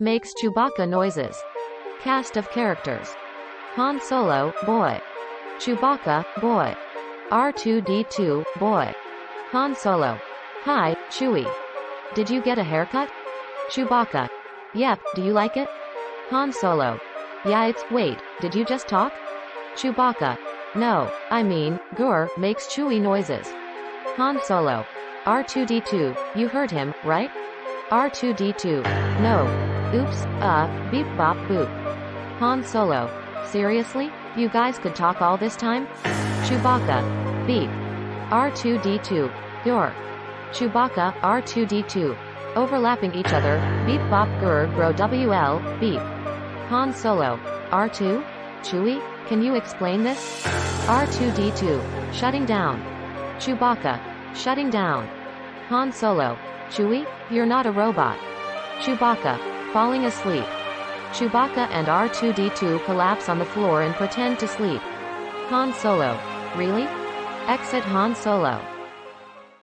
makes Chewbacca noises. Cast of characters: Han Solo, boy. Chewbacca, boy. R2D2, boy. Han Solo: hi, Chewy. Did you get a haircut? Chewbacca: yep, do you like it? Han Solo: yeah, wait, did you just talk? Chewbacca: no, I mean, grrr makes Chewy noises. Han Solo: R2D2, you heard him, right? R2D2: no. Oops, beep bop boop. Han Solo: seriously? You guys could talk all this time? Chewbacca: beep. R2D2: grrr. Chewbacca, R2D2. Overlapping each other, beep bop grrr growl, beep. Han Solo: R2? Chewy, can you explain this? R2D2: shutting down. Chewbacca: shutting down. Han Solo: Chewy, you're not a robot. Chewbacca: falling asleep. Chewbacca and R2D2 collapse on the floor and pretend to sleep. Han Solo: really? Exit Han Solo.